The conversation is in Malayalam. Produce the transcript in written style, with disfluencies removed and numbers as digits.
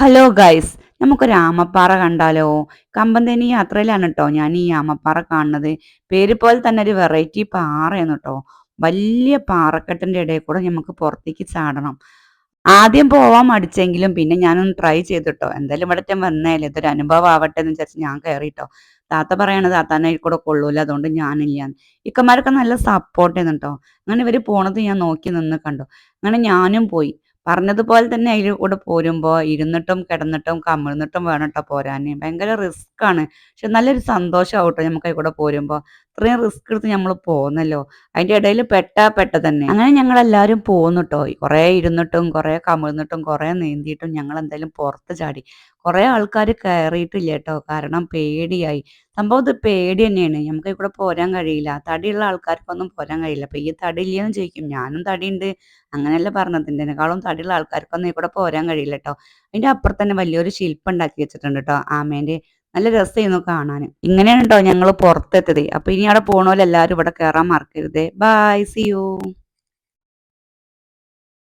ഹലോ ഗൈസ്, നമുക്കൊരു ആമപ്പാറ കണ്ടാലോ? കമ്പന്തേനി യാത്രയിലാണ് കേട്ടോ ഞാൻ ഈ ആമപ്പാറ കാണുന്നത്. പേര് പോലെ തന്നെ ഒരു വെറൈറ്റി പാറയാണ് കേട്ടോ. വലിയ പാറക്കെട്ടിന്റെ ഇടയിൽ കൂടെ നമുക്ക് പുറത്തേക്ക് ചാടണം. ആദ്യം പോവാൻ മടിച്ചെങ്കിലും പിന്നെ ഞാനൊന്ന് ട്രൈ ചെയ്തിട്ടോ. എന്തായാലും ഇവിടെ വന്നേല്ലേ, ഇതൊരു അനുഭവം ആവട്ടെ എന്ന് വിചാരിച്ച് ഞാൻ കയറിട്ടോ. താത്ത പറയണത് താത്താനെ കൂടെ കൊള്ളൂല, അതുകൊണ്ട് ഞാനില്ലാന്ന്. ഇക്കന്മാരൊക്കെ നല്ല സപ്പോർട്ട് ചെയ്യുന്നുട്ടോ. അങ്ങനെ ഇവര് പോണത് ഞാൻ നോക്കി നിന്ന് കണ്ടു. അങ്ങനെ ഞാനും പോയി. പറഞ്ഞതുപോലെ തന്നെ അതിൽ കൂടെ പോരുമ്പോൾ ഇരുന്നിട്ടും കിടന്നിട്ടും കമിഴ്ന്നിട്ടും വേണം കേട്ടോ പോരാന്. ഭയങ്കര റിസ്ക് ആണ്. പക്ഷെ നല്ലൊരു സന്തോഷമാവും കേട്ടോ നമുക്ക് അതിൽ കൂടെ പോരുമ്പോൾ. ഇത്രയും റിസ്ക് എടുത്ത് നമ്മൾ പോകുന്നല്ലോ. അതിന്റെ ഇടയിൽ പെട്ടാ പെട്ട തന്നെ. അങ്ങനെ ഞങ്ങൾ എല്ലാവരും പോന്നു ട്ടോ. കുറേ ഇരുന്നിട്ടും കുറേ കമിഴ്ന്നിട്ടും കുറേ നീന്തിയിട്ടും ഞങ്ങൾ എന്തായാലും പുറത്ത് ചാടി. കുറേ ആൾക്കാർ കയറിയിട്ടില്ല കേട്ടോ, കാരണം പേടിയായി. സംഭവം ഇത് പേടി തന്നെയാണ്. നമുക്ക് ഇവിടെ പോരാൻ കഴിയില്ല. തടിയുള്ള ആൾക്കാർക്കൊന്നും പോരാൻ കഴിയില്ല. അപ്പൊ ഈ തടി ഇല്ലയെന്ന് ചോദിക്കും. ഞാനും തടിയുണ്ട്. അങ്ങനെയല്ല പറഞ്ഞത്. ഇതിനേക്കാളും തടിയുള്ള ആൾക്കാർക്കൊന്നും ഇവിടെ പോരാൻ കഴിയില്ല കേട്ടോ. അതിന്റെ അപ്പുറത്ത് തന്നെ വലിയൊരു ശില്പം ഉണ്ടാക്കി വെച്ചിട്ടുണ്ട് കേട്ടോ ആമേന്റെ. നല്ല രസമായിരുന്നു കാണാൻ. ഇങ്ങനെയാണ് കേട്ടോ ഞങ്ങൾ പുറത്തെത്തിയത്. അപ്പൊ ഇനി അവിടെ പോണോലെല്ലാവരും ഇവിടെ കയറാൻ മറക്കരുതേ. Bye, see U.